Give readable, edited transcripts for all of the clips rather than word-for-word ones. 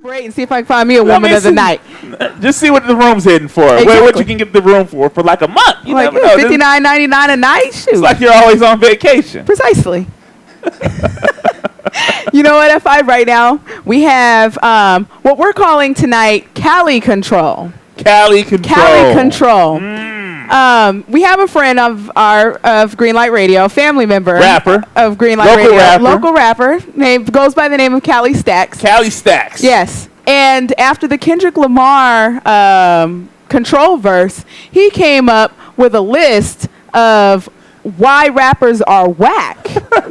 recuperate and see if I can find me a woman of the night. Just see what the room's hitting for. Exactly. What you can get the room for like a month. You like never know. $59.99 a night. Shoot. It's like you're always on vacation. Precisely. You know what, F5 right now? We have what we're calling tonight Cali Control. Cali Control. Cali Control. We have a friend of Greenlight Radio, family member. Rapper. Of Greenlight Radio. Local rapper. Goes by the name of Cali Stacks. Cali Stacks. Yes. And after the Kendrick Lamar Control verse, he came up with a list of why rappers are whack.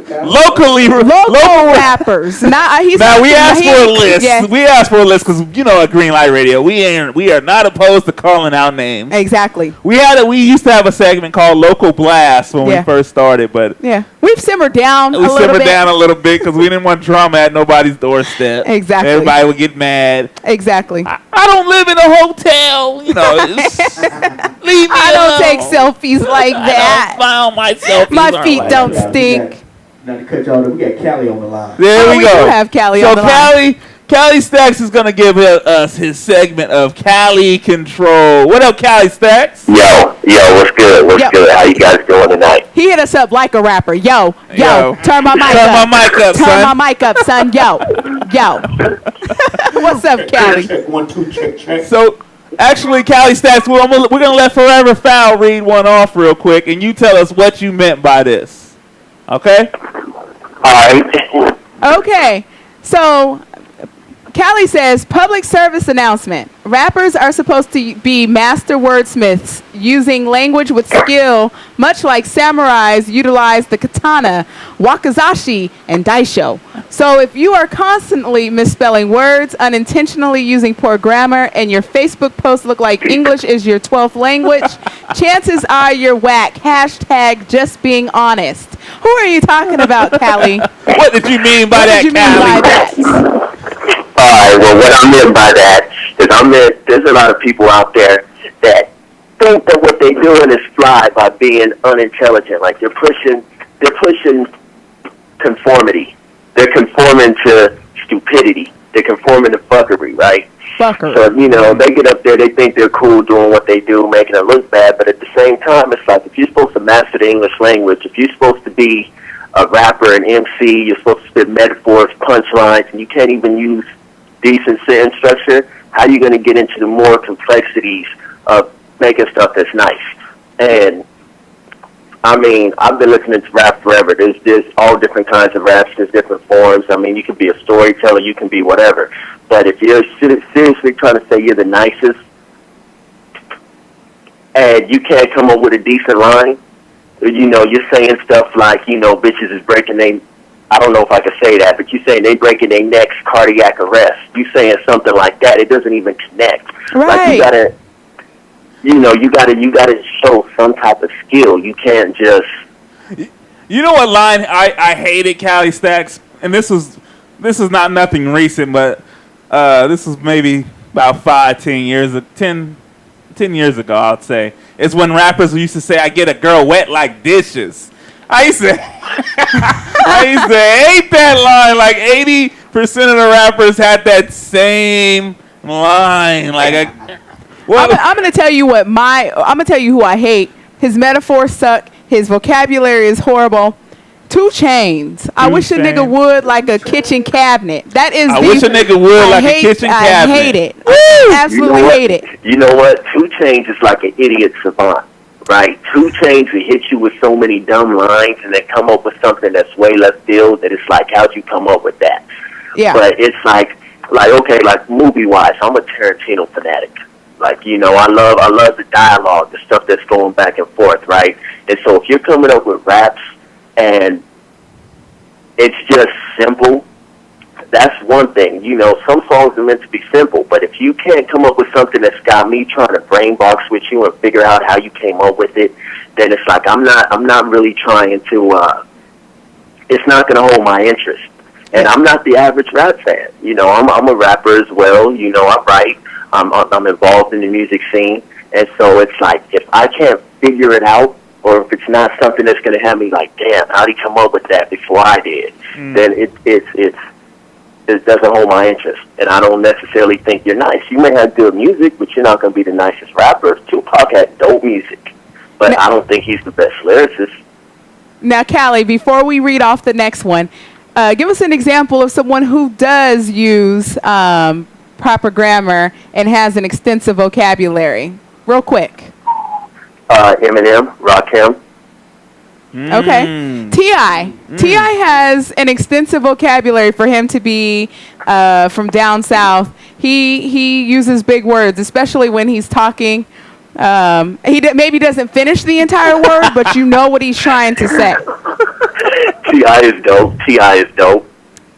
Local rappers. Now we asked for a list. Yeah. We asked for a list because at Greenlight Radio we are not opposed to calling out names. Exactly. We used to have a segment called Local Blast when we first started, but we've simmered down. We simmered down a little bit because we didn't want drama at nobody's doorstep. Exactly. Everybody would get mad. Exactly. I don't live in a hotel. Leave me alone. I don't take selfies like that. I don't file my selfies. My feet don't stink. Not to cut y'all, we got Cali on the line. There we go. Do have Cali on the line. Cali Stacks is going to give us his segment of Cali Control. What up, Cali Stacks? Yo, what's good? What's good? How you guys doing tonight? He hit us up like a rapper. Yo, turn my mic up. Turn my mic up, son. Turn my mic up, son. Yo. What's up, Cali? Check, 1, 2, check. So, actually, Cali Stacks, we're going to let Forever Foul read one off real quick, and you tell us what you meant by this. Okay? All right. Okay. So, Callie says, public service announcement. Rappers are supposed to be master wordsmiths, using language with skill, much like samurais utilize the katana, wakizashi, and daisho. So if you are constantly misspelling words, unintentionally using poor grammar, and your Facebook posts look like English is your 12th language, chances are you're whack. Hashtag just being honest. Who are you talking about, Callie? What did you mean by that, Callie? All right, well, what I meant by that is there's a lot of people out there that think that what they're doing is fly by being unintelligent. Like they're pushing conformity. They're conforming to stupidity. They're conforming to fuckery, right? Fuckery. So, they get up there, they think they're cool doing what they do, making it look bad, but at the same time, it's like if you're supposed to master the English language, if you're supposed to be a rapper, an MC, you're supposed to spit metaphors, punchlines, and you can't even use decent sentence structure, how are you going to get into the more complexities of making stuff that's nice? And, I've been listening to rap forever. There's all different kinds of raps. There's different forms. You can be a storyteller. You can be whatever. But if you're seriously trying to say you're the nicest and you can't come up with a decent line, you're saying stuff like, bitches is breaking I don't know if I could say that, but you're saying they breaking their necks, cardiac arrest. You saying something like that, it doesn't even connect. Right. Like you gotta show some type of skill. You can't just. You know what line I hated, Cali Stacks, and this is not nothing recent, but this was maybe about 10 years ago, I'd say. It's when rappers used to say, "I get a girl wet like dishes." I used to hate that line. Like 80% of the rappers had that same line. Like, I'm gonna tell you I'm gonna tell you who I hate. His metaphors suck. His vocabulary is horrible. 2 Chainz. I wish a nigga would like a kitchen cabinet. That is. I wish a nigga would like a kitchen cabinet. I hate it. I absolutely hate it. You know what? 2 Chainz is like an idiot savant. Right, 2 Chainz will hit you with so many dumb lines and then come up with something that's way left field that it's like, how'd you come up with that? Yeah. But it's like okay, like movie-wise, I'm a Tarantino fanatic. Like, I love the dialogue, the stuff that's going back and forth, right? And so if you're coming up with raps and it's just simple, that's one thing. Some songs are meant to be simple, but if you can't come up with something that's got me trying to brain box with you and figure out how you came up with it, then it's like I'm not really trying to. It's not going to hold my interest, and I'm not the average rap fan. I'm a rapper as well. I write. I'm involved in the music scene, and so it's like if I can't figure it out, or if it's not something that's going to have me like, damn, how'd he come up with that before I did? Then it's it doesn't hold my interest, and I don't necessarily think you're nice. You may have good music, but you're not going to be the nicest rapper. Tupac had dope music, but I don't think he's the best lyricist. Now, Callie, before we read off the next one, give us an example of someone who does use proper grammar and has an extensive vocabulary. Real quick. Eminem, Rakim. Okay. T.I. T.I. has an extensive vocabulary for him to be from down south. He uses big words, especially when he's talking. Maybe doesn't finish the entire word, but you know what he's trying to say. T.I. is dope. T.I. is dope.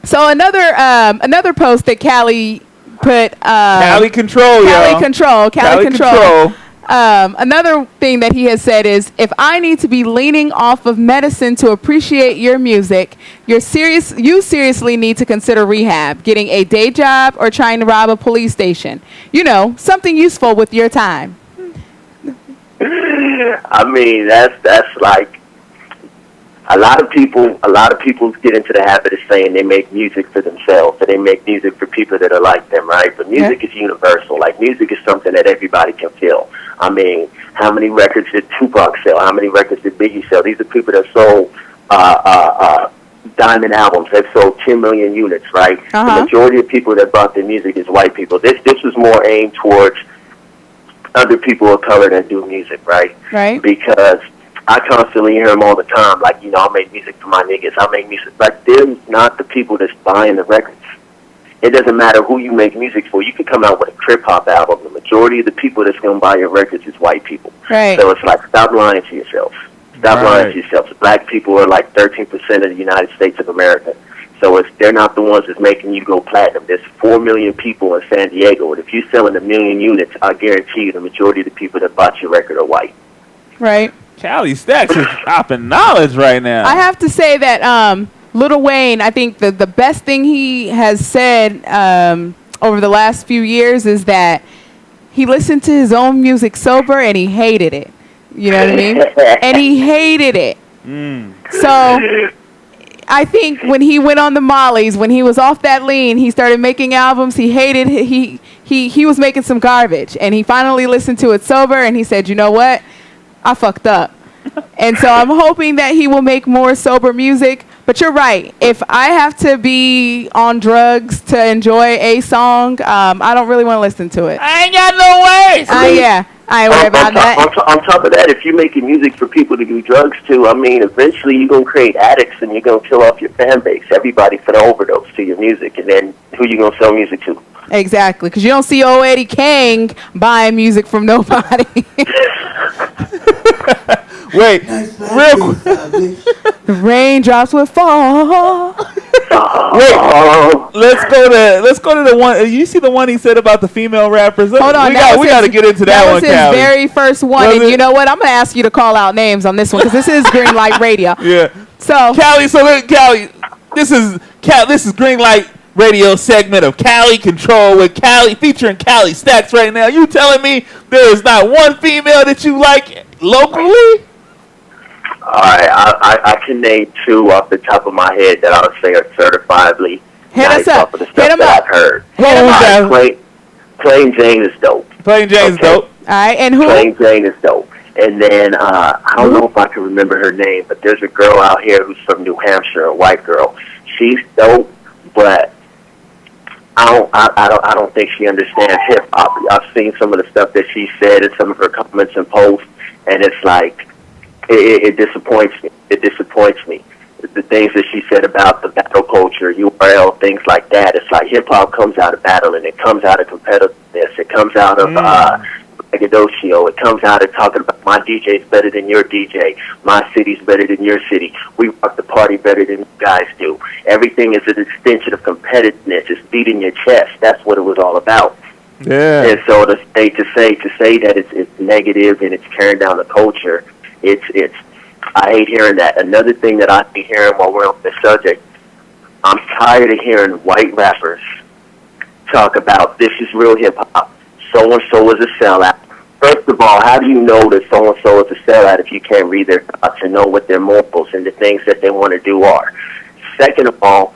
So another post that Callie put. Cali Control, y'all. Cali Control. Another thing that he has said is, if I need to be leaning off of medicine to appreciate your music, you seriously need to consider rehab, getting a day job, or trying to rob a police station. You know, something useful with your time. I mean, that's like a lot of people get into the habit of saying they make music for themselves, or they make music for people that are like them, right? But music is universal. Like, music is something that everybody can feel. I mean, how many records did Tupac sell? How many records did Biggie sell? These are people that sold diamond albums. They've sold 10 million units, right? The majority of people that bought their music is white people. This was more aimed towards other people of color that do music, right? Right. Because I constantly hear them all the time, like, you know, I make music for my niggas. I make music. Like, they're not the people that's buying the records. It doesn't matter who you make music for. You can come out with a trip-hop album. The majority of the people that's going to buy your records is white people. Right. So it's like, stop lying to yourself. Stop lying to yourself. Black people are like 13% of the United States of America. So they're not the ones that's making you go platinum. There's 4 million people in San Diego, and if you're selling 1 million units, I guarantee you the majority of the people that bought your record are white. Right. Callie Stacks is dropping knowledge right now. I have to say that Lil Wayne, I think the best thing he has said over the last few years is that he listened to his own music sober and he hated it. You know what I mean? And he hated it. So I think when he went on the mollies, when he was off that lean, he started making albums. He hated it. He was making some garbage, and he finally listened to it sober, and he said, you know what? I fucked up. And so I'm hoping that he will make more sober music. But you're right. If I have to be on drugs to enjoy a song, I don't really want to listen to it. I ain't got no ways. Yeah, I ain't worried about that. On top of that, if you're making music for people to do drugs too, I mean, eventually you're going to create addicts and you're going to kill off your fan base. Everybody's going to overdose to your music, and then who you going to sell music to? Exactly, because you don't see old Eddie King buying music from nobody. Wait, real quick. The raindrops will fall. Wait, let's go to the one. You see the one he said about the female rappers? Hold on, we got to get into that one, was his Callie. very first one, and you know what? I'm gonna ask you to call out names on this one because this is Greenlight Radio. Yeah. So Callie, this is Greenlight Radio segment of Cali Control with Callie featuring Callie Stacks right now. You telling me there is not one female that you like locally? All right, I can name 2 off the top of my head that I would say are certifiably Hit nice us up. off of the stuff Hit 'em that up. I've heard. Hit 'em up. Plain Jane is dope. Plain Jane's Okay. dope. all right, and who? Plain Jane is dope. And then I don't know if I can remember her name, but there's a girl out here who's from New Hampshire, a white girl. She's dope, but I don't think she understands hip hop. I've seen some of the stuff that she said and some of her comments and posts, and it's like it disappoints me. It disappoints me. The things that she said about the battle culture, URL, things like that. It's like hip hop comes out of battling. It comes out of competitiveness. It comes out of braggadocio. It comes out of talking about my DJ's better than your DJ. My city's better than your city. We rock the party better than you guys do. Everything is an extension of competitiveness. It's beating your chest. That's what it was all about. Yeah. And so to say that it's negative and it's tearing down the culture, it's I hate hearing that. Another thing that I be hearing while we're on this subject, I'm tired of hearing white rappers talk about this is real hip hop. So and so is a sellout. First of all, how do you know that so and so is a sellout if you can't read their thoughts and know what their morals and the things that they want to do are? Second of all,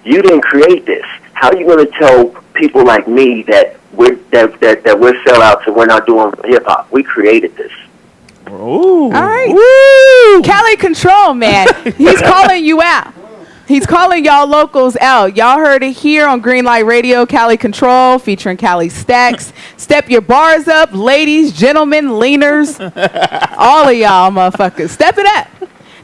You didn't create this. How are you going to tell people like me that we're sellouts and we're not doing hip hop? We created this. Ooh. All right. Woo. Cali Control, man. He's calling you out. He's calling y'all locals out. Y'all heard it here on Greenlight Radio, Cali Control, featuring Cali Stacks. Step your bars up, ladies, gentlemen, leaners. All of y'all motherfuckers. Step it up.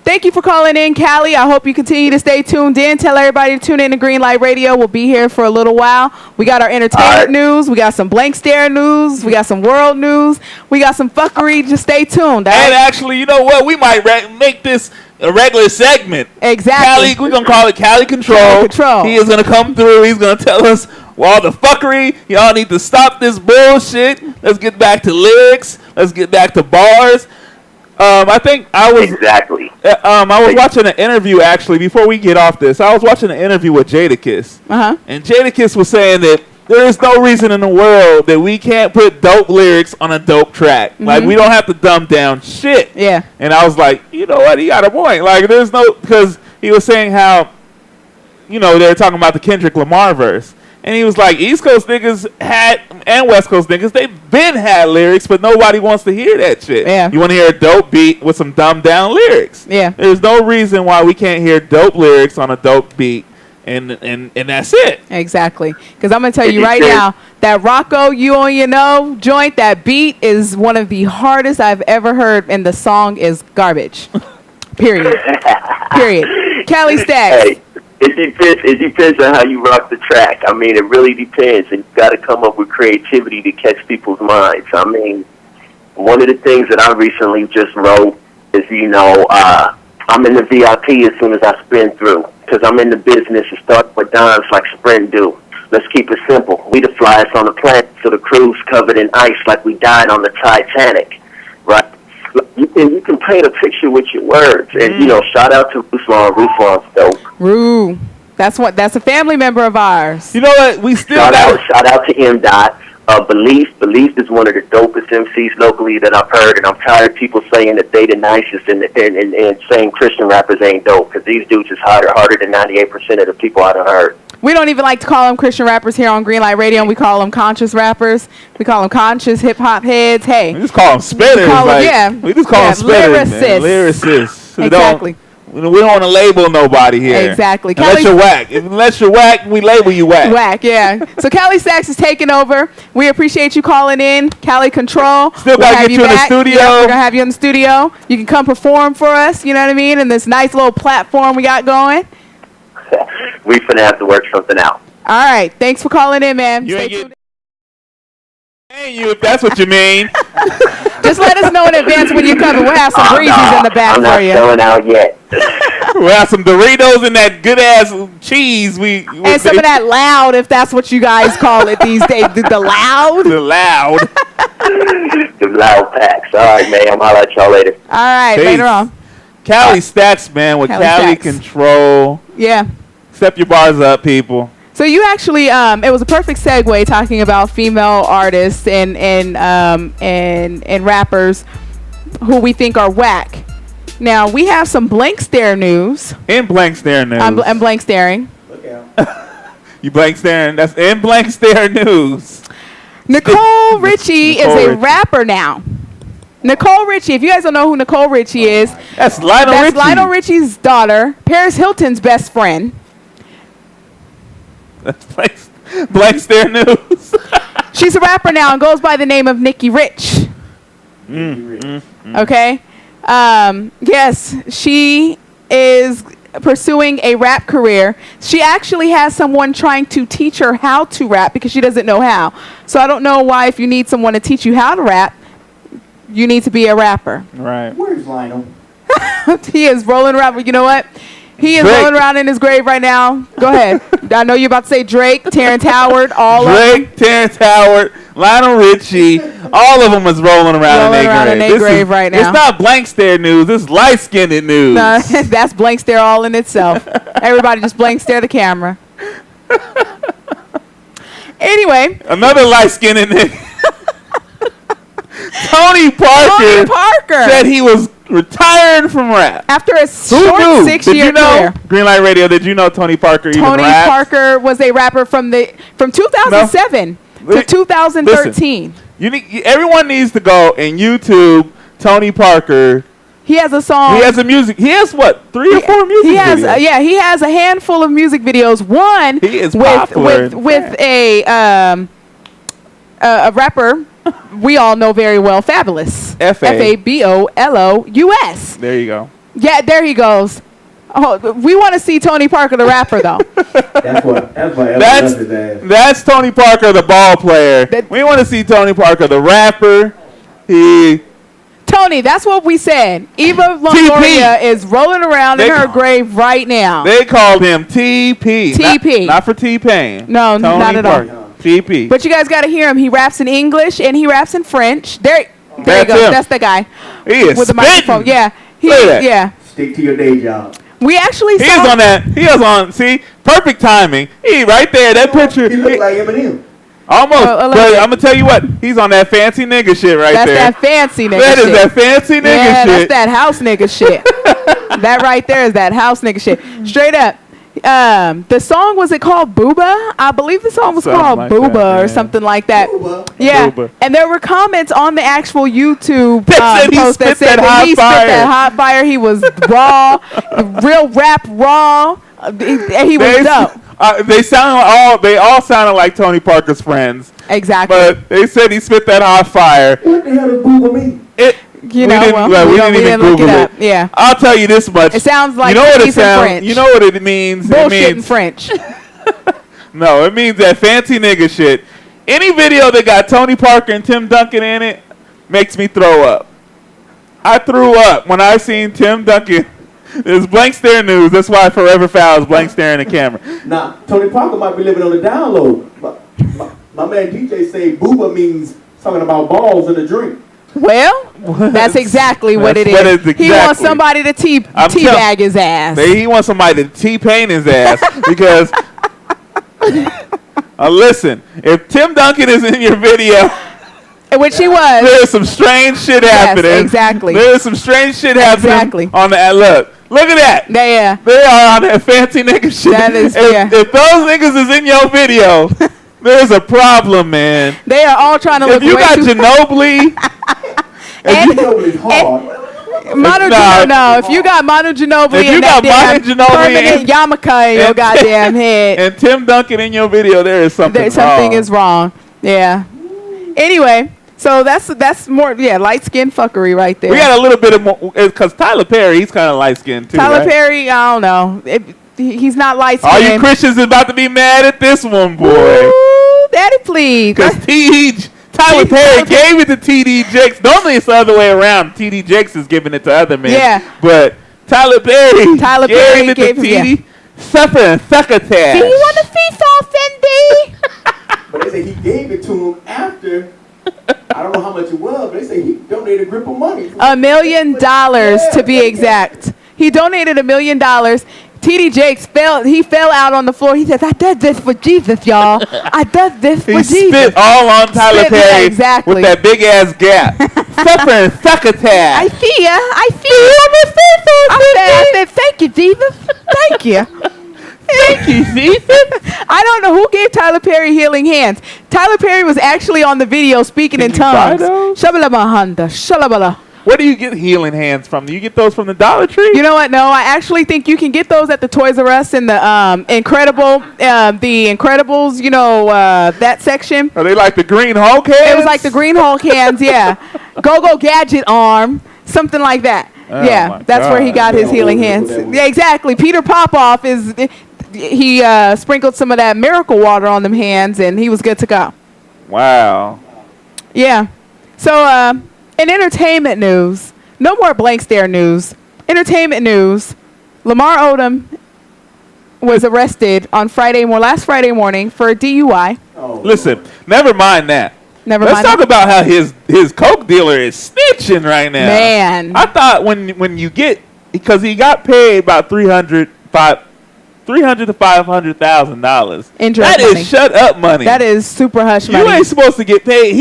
Thank you for calling in, Cali. I hope you continue to stay tuned in. Tell everybody to tune in to Greenlight Radio. We'll be here for a little while. We got our entertainment news. We got some blank stare news. We got some world news. We got some fuckery. Just stay tuned. All right? And actually, you know what? We might make this a regular segment. Exactly. Cali, we're going to call it Cali Control. Cali Control. He is going to come through. He's going to tell us all the fuckery. Y'all need to stop this bullshit. Let's get back to lyrics. Let's get back to bars. I think I was Exactly. I was watching an interview actually before we get off this. I was watching an interview with Jadakiss, and Jadakiss was saying that there is no reason in the world that we can't put dope lyrics on a dope track. Like we don't have to dumb down shit. Yeah. And I was like, you know what? He got a point. Like there's no, because he was saying how, you know, they were talking about the Kendrick Lamar verse. And he was like, East Coast niggas had, and West Coast niggas, they've been had lyrics, but nobody wants to hear that shit. Yeah. You want to hear a dope beat with some dumbed down lyrics. Yeah. There's no reason why we can't hear dope lyrics on a dope beat, and that's it. Exactly. Because I'm going to tell you right now, that Rocco, You On Your Know joint, that beat is one of the hardest I've ever heard, and the song is garbage. Period. Period. Cali Stacks. Hey. It depends on how you rock the track. I mean, it really depends, and you've got to come up with creativity to catch people's minds. I mean, one of the things that I recently just wrote is, you know, I'm in the VIP as soon as I spin through, because I'm in the business and start with dimes like Sprint do. Let's keep it simple. We the flyest on the planet, so the crew's covered in ice like we died on the Titanic, right? You can paint a picture with your words, and you know, shout out to Ruslan though. Rue, that's a family member of ours. You know what? We still shout out to M. Dot. Belief is one of the dopest MCs locally that I've heard, and I'm tired of people saying that they the nicest and saying Christian rappers ain't dope, because these dudes is harder than 98% of the people I've heard. We don't even like to call them Christian rappers here on Greenlight Radio, and we call them conscious rappers. We call them conscious hip-hop heads. Hey. We just call them spitters. We just call them spitters. Lyricists. Man. Exactly. We don't want to label nobody here. Exactly. Unless you're whack. Unless you're whack, we label you whack. Whack, yeah. So Cali Stacks is taking over. We appreciate you calling in. Cali Control. Still got to get you in the studio. Yeah, we're going to have you in the studio. You can come perform for us, you know what I mean, in this nice little platform we got going. We finna have to work something out. All right. Thanks for calling in, man. You Stay ain't tuned. Ain't you, if that's what you mean. Just let us know in advance when you're coming. We'll have some breezes in the back I'm for not you. selling out yet. We'll have some Doritos and that good ass cheese. And some of that loud, if that's what you guys call it these days. The loud? The loud. The loud packs. All right, man. I'll at y'all later. All right, Peace. later on. Cali Stacks, man, with Cali Cali Stacks. Control. Yeah. Step your bars up, people. So you actually, it was a perfect segue talking about female artists and rappers who we think are whack. Now we have some blank stare news. In blank stare news. I'm blank staring. Look out. You blank staring. That's in blank stare news. Nicole Richie Nicole is a Richie. rapper now. Nicole Richie, if you guys don't know who Nicole Richie is, That's Lionel that's Richie. Lionel Richie's daughter, Paris Hilton's best friend. That's blank stare news. She's a rapper now and goes by the name of Nikki Rich. Okay? Yes, she is pursuing a rap career. She actually has someone trying to teach her how to rap because she doesn't know how. So I don't know why, if you need someone to teach you how to rap, you need to be a rapper. Right. Where's Lionel? He is rolling around. But you know what? He is Drake. rolling around in his grave right now. Go ahead. I know you're about to say Drake, Terrence Howard, all of them. Drake, Terrence Howard, Lionel Richie, all of them is rolling around in their grave. Right now. It's not blank stare news. It's light-skinned news. No, that's blank stare all in itself. Everybody just blank stare the camera. Anyway. Another light-skinned nigga. Tony Parker Parker said he was retiring from rap. After a Who short knew? 6-year Did you know? career. Greenlight Radio. Did you know Tony Parker even Tony raps? Parker was a rapper from 2007 to 2013. Everyone needs to go and YouTube Tony Parker. He has a song. He has a music. He has what? 3 or 4 music He has videos. he has a handful of music videos. One He is with popular with a rapper we all know very well, Fabulous. Fabolous. There you go. Yeah, there he goes. Oh, we want to see Tony Parker, the rapper, though. That's why That's his ass. that's Tony Parker, the ball player. We want to see Tony Parker, the rapper. Tony, that's what we said. Eva Longoria is rolling around in her grave right now. They called him TP. TP. Not for T-Pain. No, Tony not at Parker. all. TP. But you guys got to hear him. He raps in English and he raps in French. There you That's go. him. That's the guy He is with the microphone. spitting. Yeah, Look at that. yeah. Stick to your day job. We actually He saw is on that. He is on. See, perfect timing. He right there. That picture. He look like Eminem. Almost. A little But bit. I'm gonna tell you what. He's on that fancy nigga shit right that's there. that fancy nigga That shit. is that fancy nigga yeah, shit. that's that house nigga shit. That right there is that house nigga shit. Straight up. The song, was it called Booba? I believe the song was Something called like Booba that, or yeah. something like that. Booba. Yeah, Booba. and there were comments on the actual YouTube That said he post that spit said that hot he fire. spit that hot fire. He was raw, real rap raw. He was dope. They all sounded like Tony Parker's friends, Exactly. but they said he spit that hot fire. What the hell does Booba mean? You know, we didn't even look it Google up. Yeah. I'll tell you this much. It sounds like you know what it he's in sounds. French. You know what it means. Bullshit it in means, French. No, it means that fancy nigga shit. Any video that got Tony Parker and Tim Duncan in it makes me throw up. I threw up when I seen Tim Duncan. It's blank stare news. That's why Forever Foul is blank staring the camera. Nah, Tony Parker might be living on the download. My man DJ say Booba means talking about balls in a drink. Well, that's exactly what it That's is. what it is He wants exactly. somebody to I'm teabag his ass. He wants somebody to T-Pain his ass because. Listen, if Tim Duncan is in your video, Which he was. there's some strange shit happening. exactly. There's some strange shit happening Exactly. on the look at that. Yeah. They are on that fancy nigga shit. That is- if, yeah. if those niggas is in your video, there's a problem, man. They are all trying to look If you way got too Ginobili, And- Ginobili is hard. Manu Nah. No, if you got Manu Ginobili If you and that got damn Manu Ginobili permanent yarmulke in your and- goddamn head, and Tim Duncan in your video, there is something wrong. something is wrong. Yeah. Anyway, so that's more light skin fuckery right there. We got a little bit of more because Tyler Perry, he's kind of light skinned too. Tyler right? Perry, I don't know. He's not light skinned. All you Christians is about to be mad at this one, boy. Ooh, daddy, please. Because Tyler Perry gave it to TD Jakes. Normally it's the other way around. TD Jakes is giving it to other men. Yeah. But Tyler Perry Perry gave it gave to him- TD. Succotash. Do you want a FIFA, Fendi? But they say he gave it to him after, I don't know how much it was, but they say he donated a grip of money. $1 million to be exact. He donated $1 million. TD Jakes fell out on the floor. He says, I did this for Jesus, y'all. I did this for He Jesus. spit all on Tyler Spit, yeah, Perry exactly. with that big ass gap. Suffering succotash. I see ya. I said, thank you, Jesus. Thank you. Thank you, Jesus. I don't know who gave Tyler Perry healing hands. Tyler Perry was actually on the video speaking in Can you buy tongues. those? Shabalabahanda, shalabala. Where do you get healing hands from? Do you get those from the Dollar Tree? You know what? No, I actually think you can get those at the Toys R Us in the the Incredibles. You know that section. Are they like the Green Hulk hands? It was like the Green Hulk hands. Yeah, Go Gadget arm, something like that. Oh yeah, my that's where he God. got his healing Yeah, hands. whatever. Yeah, exactly. Peter Popoff he sprinkled some of that miracle water on them hands, and he was good to go. Wow. Yeah. So, in entertainment news, no more blank stare news. Entertainment news: Lamar Odom was arrested on last Friday morning for a DUI. Oh, Listen, never mind that. Let's Let's talk about how his coke dealer is snitching right now. Man. I thought when you get, because he got paid about $300 to $500,000 In That drug money. is shut up money. That is super hush you money. ain't supposed to get paid.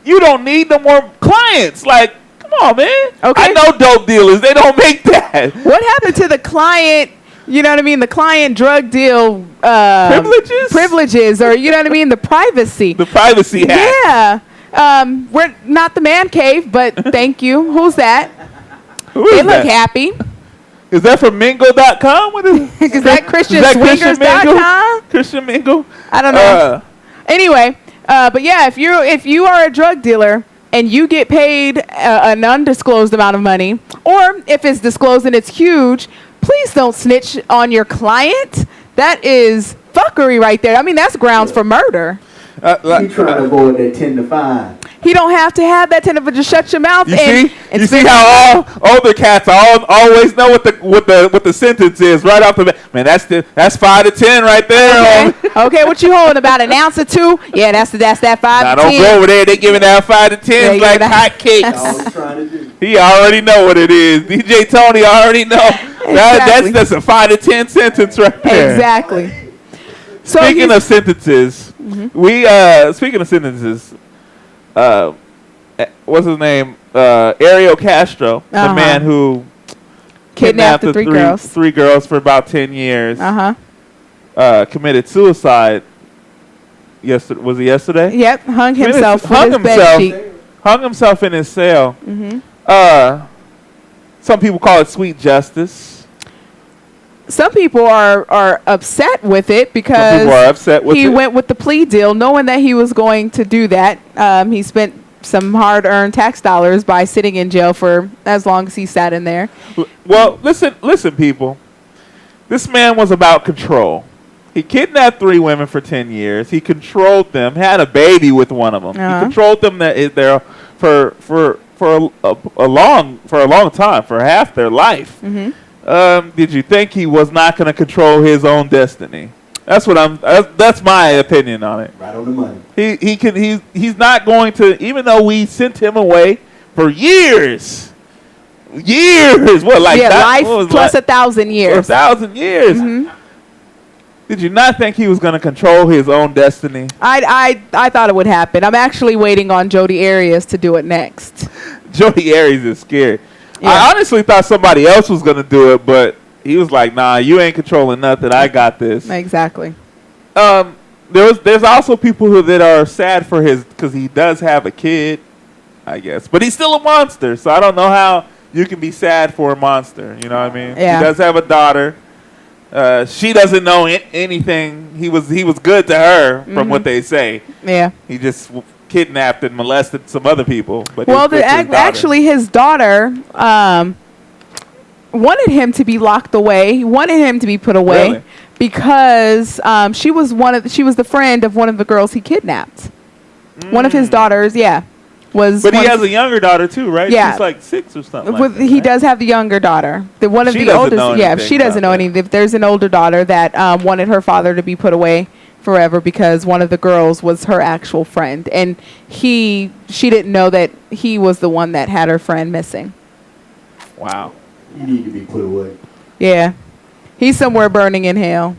You don't need no more clients. Like, Come on, man. Okay. I know dope dealers. They don't make that. What happened to the client? You know what I mean? The client drug deal privileges, or you know what I mean? The privacy. The privacy hack. Yeah. We're not the man cave, but thank you. Who's that? Who They is look that? happy. Is that from Mingo.com? What is Is that ChristianSwingers.com? Christian Mingo? I don't know. Anyway, but yeah, if you are a drug dealer and you get paid an undisclosed amount of money, or if it's disclosed and it's huge, please don't snitch on your client. That is fuckery right there. I mean, that's grounds for murder. You trying to avoid that 10 to 5. He don't have to have that 10 of just shut your mouth. You and see? and You see spend- how all older cats always know what the sentence is right off the bat. Man, that's 5 to 10 right there. Okay. Okay, what you holding, about an ounce or two? Yeah, that's that 5 Now to don't 10. go over there. They giving out 5 to 10 Yeah, like give it out. hotcakes. All I'm trying to do. He already know what it is. DJ Tony already know. Exactly. That's a 5 to 10 sentence right there. Exactly. So Speaking of sentences, speaking of sentences, what's his name? Ariel Castro, the Uh-huh. man who kidnapped the three girls for about 10 years, committed suicide. Yesterday, was it yesterday? Yep, hung Committed- himself with hung his bed himself. sheet. Hung himself in his cell. Some people call it sweet justice. Some people are upset with it Some because people are upset with he it. went with the plea deal, knowing that he was going to do that. He spent some hard-earned tax dollars by sitting in jail for as long as he sat in there. Well, listen, people. This man was about control. He kidnapped 3 women for 10 years. He controlled them. Had a baby with one of them. He controlled them there for a long time, for half their life. Did you think he was not going to control his own destiny? That's my opinion on it. Right on the money. He's not going to, even though we sent him away for years. What, like Yeah, that? life What was plus like 1,000 years. 1,000 years. Did you not think he was going to control his own destiny? I thought it would happen. I'm actually waiting on Jodi Arias to do it next. Jodi Arias is scary. Yeah. I honestly thought somebody else was going to do it, but he was like, nah, you ain't controlling nothing. I got this. Exactly. There's also people that are sad for because he does have a kid, I guess. But he's still a monster, so I don't know how you can be sad for a monster. You know what I mean? Yeah. He does have a daughter. She doesn't know anything. He was good to her, from what they say. Yeah. He just kidnapped and molested some other people. But Well, he was good to his daughter. actually, his daughter wanted him to be locked away. Wanted him to be put away Really? because she was the friend of one of the girls he kidnapped. One of his daughters, was. But he one has of- a younger daughter too, right? Yeah. She's like 6 or something. With, like that, he right? does have the younger daughter. The one of She the doesn't oldest. know Yeah, anything she doesn't about know that. anything. If there's an older daughter that wanted her father to be put away forever because one of the girls was her actual friend, and she didn't know that he was the one that had her friend missing. Wow. You need to be put away. Yeah, he's somewhere burning in hell,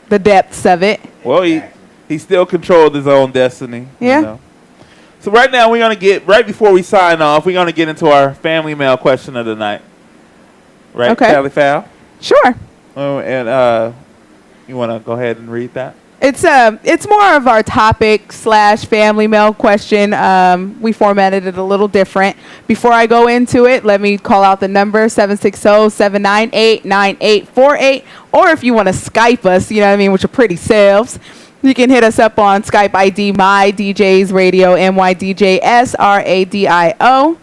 the depths of it. Well, he still controlled his own destiny. Yeah. You know? So right now we're gonna right before we sign off, we're gonna get into our family mail question of the night. Right, Okay. Sally Fowl? Sure. Oh, and you wanna go ahead and read that? It's more of our topic / family mail question. We formatted it a little different. Before I go into it, let me call out the number 760-798-9848. Or if you want to Skype us, you know what I mean, with your pretty selves, you can hit us up on Skype ID My DJs Radio MYDJS RADIO.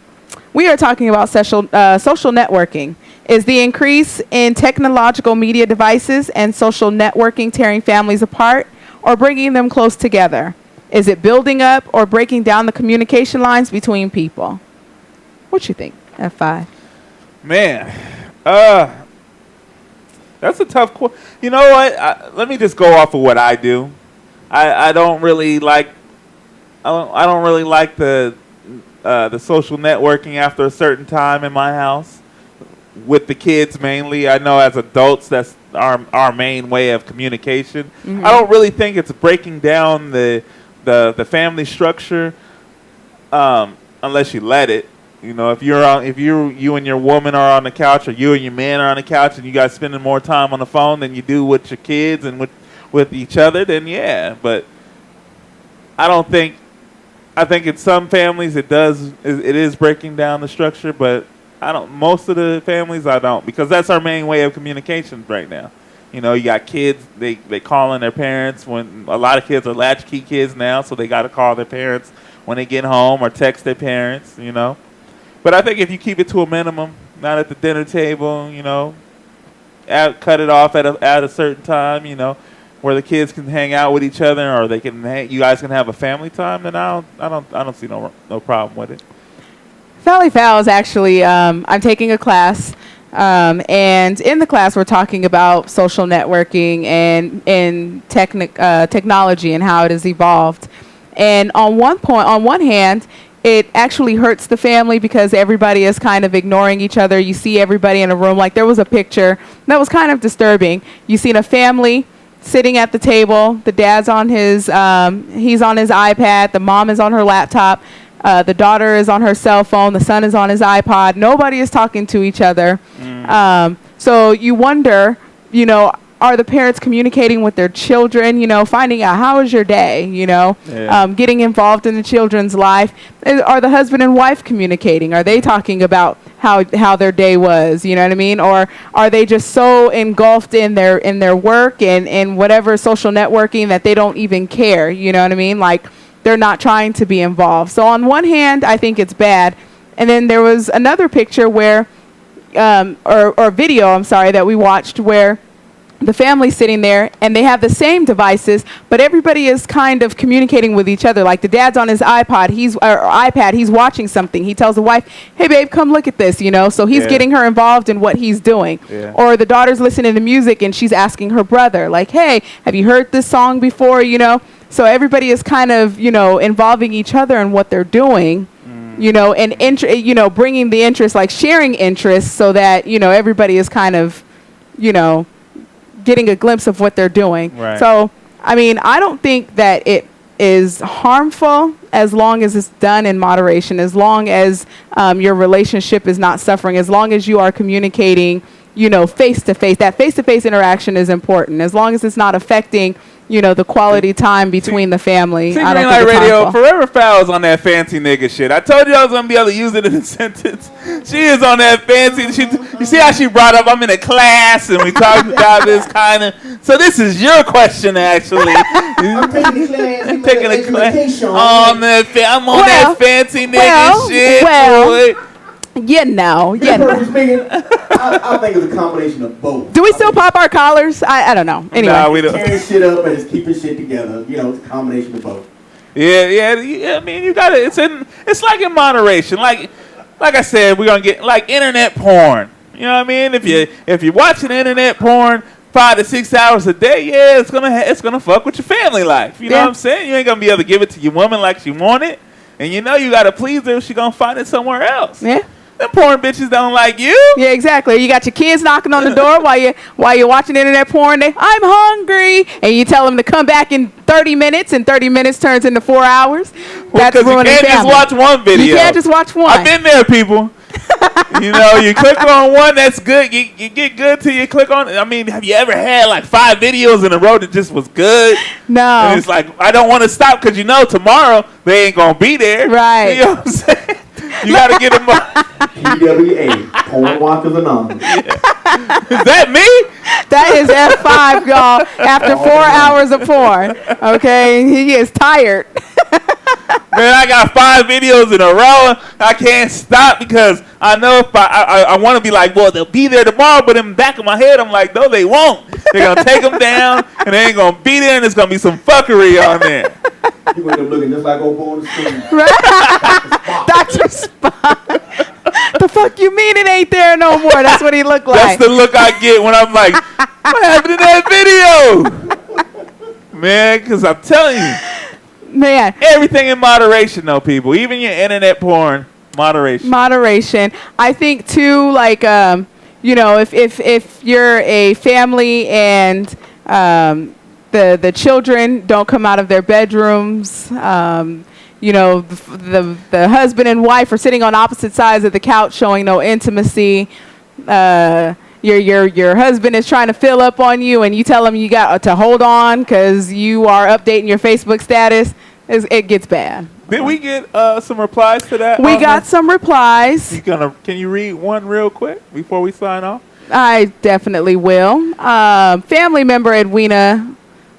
We are talking about social networking. Is the increase in technological media devices and social networking tearing families apart or bringing them close together? Is it building up or breaking down the communication lines between people? What you think, F5? Man, that's a tough question. You know what? Let me just go off of what I do. I don't really like the social networking after a certain time in my house. With the kids mainly. I know as adults that's our main way of communication. I don't really think it's breaking down the family structure unless you let it. You know, if you and your woman are on the couch, or you and your man are on the couch, and you guys spending more time on the phone than you do with your kids and with each other, then yeah. But I think in some families it is breaking down the structure, but most of the families I don't, because that's our main way of communication right now. You know, you got kids, they call in their parents when a lot of kids are latchkey kids now, so they got to call their parents when they get home or text their parents, you know. But I think if you keep it to a minimum, not at the dinner table, you know, cut it off at a certain time, you know, where the kids can hang out with each other, or you guys can have a family time, then I don't see no problem with it. Valley Fowl is actually I'm taking a class, and in the class we're talking about social networking and technology and how it has evolved. And on one hand, it actually hurts the family because everybody is kind of ignoring each other. You see everybody in a room. Like, there was a picture that was kind of disturbing. You seen a family sitting at the table. The dad's on he's on his iPad. The mom is on her laptop. The daughter is on her cell phone. The son is on his iPod. Nobody is talking to each other. So you wonder, you know, are the parents communicating with their children, you know, finding out how was your day, you know, getting involved in the children's life? Are the husband and wife communicating? Are they talking about how their day was, you know what I mean? Or are they just so engulfed in their work and whatever social networking that they don't even care, you know what I mean? Like, they're not trying to be involved. So on one hand, I think it's bad. And then there was another picture where, or video, I'm sorry, that we watched where the family's sitting there and they have the same devices, but everybody is kind of communicating with each other. Like, the dad's on his iPad, he's watching something. He tells the wife, "Hey babe, come look at this," you know? So he's getting her involved in what he's doing. Or the daughter's listening to music and she's asking her brother, like, "Hey, have you heard this song before?" You know? So everybody is kind of, you know, involving each other in what they're doing, you know, and bringing the interest, like sharing interests, so that, you know, everybody is kind of, you know, getting a glimpse of what they're doing. Right. So, I mean, I don't think that it is harmful as long as it's done in moderation, as long as your relationship is not suffering, as long as you are communicating, you know, face-to-face. That face-to-face interaction is important. As long as it's not affecting, you know, the quality time between the family. See, I don't Greenlight think it's Radio, harmful. Forever Fowl's on that fancy nigga shit. I told you I was going to be able to use it in a sentence. She is on that fancy. You see how she brought up, I'm in a class and we talked about this kind of. So this is your question, actually. I'm taking the class. I'm taking a class. I'm on Well, that fancy nigga shit. well. boy. Yeah, no. This Yeah. No. person speaking, I think it's a combination of both. Do we still pop our collars? I don't know. Anyway. Nah, we don't. Tearing shit up and it's keeping shit together. You know, it's a combination of both. Yeah. I mean, you got it. It's like in moderation. Like I said, we're gonna get like internet porn. You know what I mean? If you're watching internet porn 5 to 6 hours a day, yeah, it's gonna fuck with your family life. You know what I'm saying? You ain't gonna be able to give it to your woman like she want it, and you know you gotta please her if she gonna find it somewhere else. Yeah. Them porn bitches don't like you. Yeah, exactly. You got your kids knocking on the door while you're watching internet porn. I'm hungry, and you tell them to come back in 30 minutes, and 30 minutes turns into 4 hours. That's Because you ruining can't just family. watch one video. You can't just watch one. I've been there, people. You know, you click on one, that's good. You get good till you click on it. I mean, have you ever had like 5 videos in a row that just was good? No. And it's like, I don't want to stop because you know tomorrow they ain't going to be there. Right. You know what I'm saying? You got to get them up. PWA, Porn Watchers Anonymous. Is that me? That is F5, y'all, after 4 hours of porn. Okay? He is tired. Man, I got 5 videos in a row. I can't stop because I know if I want to be like, well, they'll be there tomorrow, but in the back of my head, I'm like, no, they won't. They're going to take them down, and they ain't going to be there, and there's going to be some fuckery on there. You end up looking just like old boy on the screen. Dr. Spock. The fuck you mean it ain't there no more? That's what he looked like. That's the look I get when I'm like, what happened to that video? Man, because I'm telling you. Man. Everything in moderation, though, people. Even your internet porn, moderation. Moderation. I think, too, like, you know, if you're a family and the children don't come out of their bedrooms, you know, the husband and wife are sitting on opposite sides of the couch, showing no intimacy. Your husband is trying to fill up on you, and you tell him you got to hold on because you are updating your Facebook status. It gets bad. Did we get some replies to that? We got some replies. Can you read one real quick before we sign off? I definitely will. Family member Edwina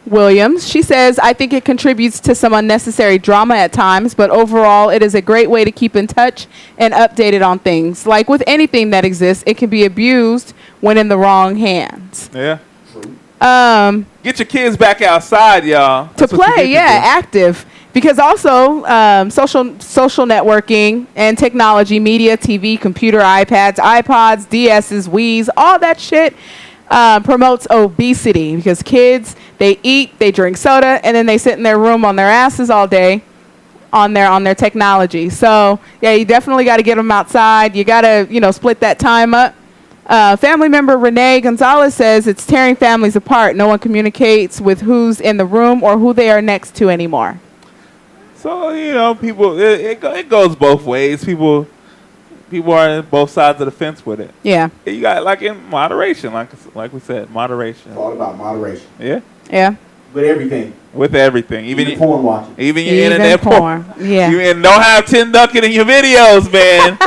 Williams, she says, I think it contributes to some unnecessary drama at times, but overall it is a great way to keep in touch and updated on things. Like with anything that exists, it can be abused when in the wrong hands. Yeah. Get your kids back outside, y'all. To play, active. Because also social networking and technology, media, TV, computer, iPads, iPods, DSs, Wiis, all that shit promotes obesity because kids, they eat, they drink soda, and then they sit in their room on their asses all day on their technology. So, yeah, you definitely got to get them outside. You got to, split that time up. Family member Renee Gonzalez says it's tearing families apart. No one communicates with who's in the room or who they are next to anymore. So, people, it goes both ways. People are on both sides of the fence with it. Yeah. You got, like, in moderation, like we said, moderation. It's all about moderation. Yeah. Yeah. With everything. With everything. Even porn watching. Even your internet porn. Yeah. You don't have Tim Duncan in your videos, man.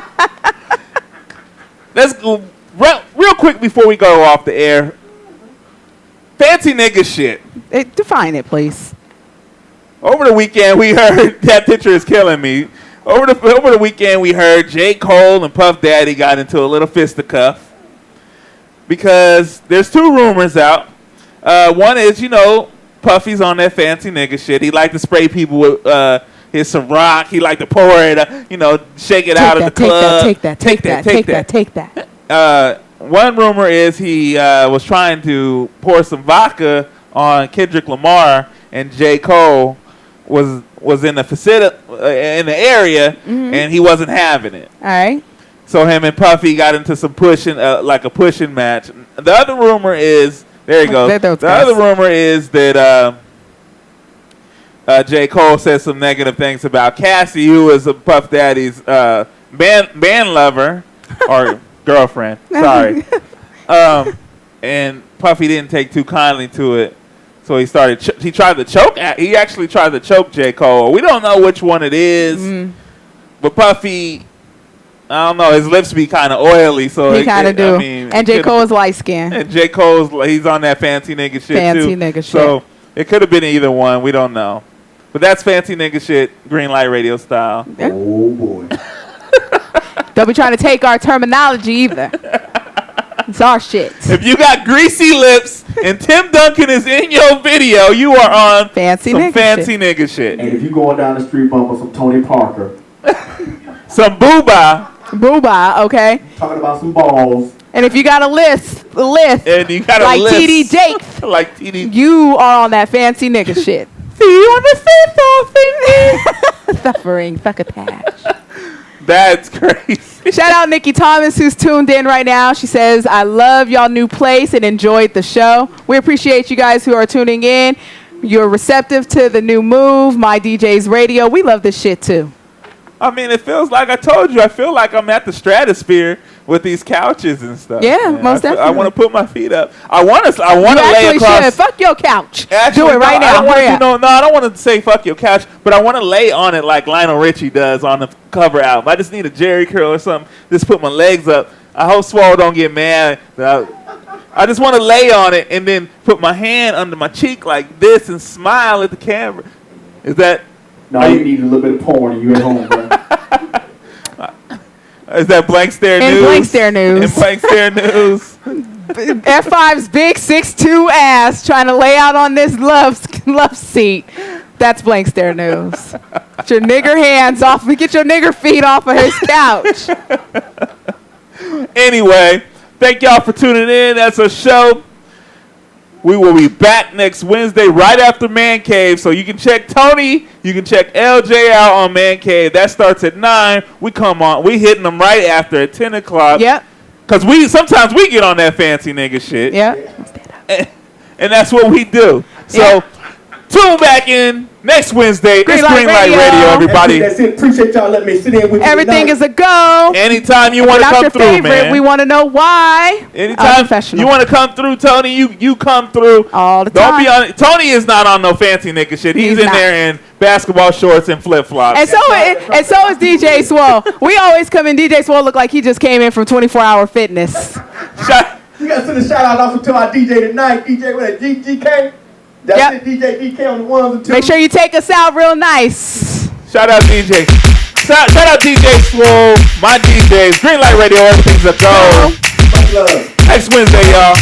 Let's go real quick before we go off the air. Fancy nigga shit. Define it, please. Over the weekend, we heard that picture is killing me. Over the weekend, we heard J. Cole and Puff Daddy got into a little fisticuff because there's two rumors out. One is, Puffy's on that fancy nigga shit. He like to spray people with his Ciroc. He like to pour it, shake it out of the club. Take that. One rumor is he was trying to pour some vodka on Kendrick Lamar, and J. Cole was in the facility in the area, and he wasn't having it. All right. So him and Puffy got into some pushing, like a pushing match. The other rumor is other rumor is that J. Cole said some negative things about Cassie, who is a Puff Daddy's band lover or girlfriend. Sorry. And Puffy didn't take too kindly to it. So he tried to choke. He actually tried to choke J. Cole. We don't know which one it is. But Puffy, I don't know. His lips be kind of oily. So he kind of do. And J. Cole is light skinned. And J. Cole's, he's on that fancy nigga shit fancy too. Nigga shit. So it could have been either one. We don't know. But that's fancy nigga shit, Greenlight Radio style. Yeah. Oh, boy. Don't be trying to take our terminology either. It's our shit. If you got greasy lips and Tim Duncan is in your video, you are on fancy nigga shit. And if you going down the street bumping some Tony Parker. Some booba, okay. Talking about some balls. And if you got a list, and you got like a list. TD Jakes, like TD, you are on that fancy nigga shit. See you on the fifth, suffering succotash. That's crazy. Shout out Nikki Thomas, who's tuned in right now. She says, I love y'all new place and enjoyed the show. We appreciate you guys who are tuning in. You're receptive to the new move, My DJ's Radio. We love this shit too. I mean, it feels like, I told you, I feel like I'm at the Stratosphere with these couches and stuff. Yeah, man. most definitely. I want to put my feet up. I want to lay across. Should. Fuck your couch. Actually, do it right now. I don't want to say fuck your couch, but I want to lay on it like Lionel Richie does on the cover album. I just need a Jerry curl or something. Just put my legs up. I hope Swole don't get mad. I just want to lay on it and then put my hand under my cheek like this and smile at the camera. Is that... No, you need a little bit of porn and you at home, bro. Is that Blank Stare News? In Blank Stare News. In Blank Stare News. F5's big 6'2" ass trying to lay out on this love seat. That's Blank Stare News. Get your nigger hands off. Get your nigger feet off of his couch. Anyway, thank y'all for tuning in. That's our show. We will be back next Wednesday right after Man Cave. So you can check Tony. You can check LJ out on Man Cave. That starts at 9. We come on. We hitting them right after at 10 o'clock. Yep. Because sometimes we get on that fancy nigga shit. Yep. And that's what we do. So Tune back in next Wednesday. It's Greenlight Greenlight Radio. Radio, everybody. That's it. Appreciate y'all letting me sit in with you. Everything tonight. is a go. Anytime you want to Not come your through, favorite. man. We want to know why. Anytime Unprofessional. you want to come through, Tony, you come through. All the Don't time. be on. Tony is not on no fancy nigga shit. He's He's in not. there in basketball shorts and flip flops. And so is DJ Swole. We always come in. DJ Swole look like he just came in from 24-hour fitness. You got to send a shout out off to our DJ tonight. DJ with a GK. That's Yep. it. DJ DK on the ones and twos. Make sure you take us out real nice. Shout out DJ. Shout out DJ Swole, my DJs. Greenlight Radio, everything's a go. Much love. Next Wednesday, y'all.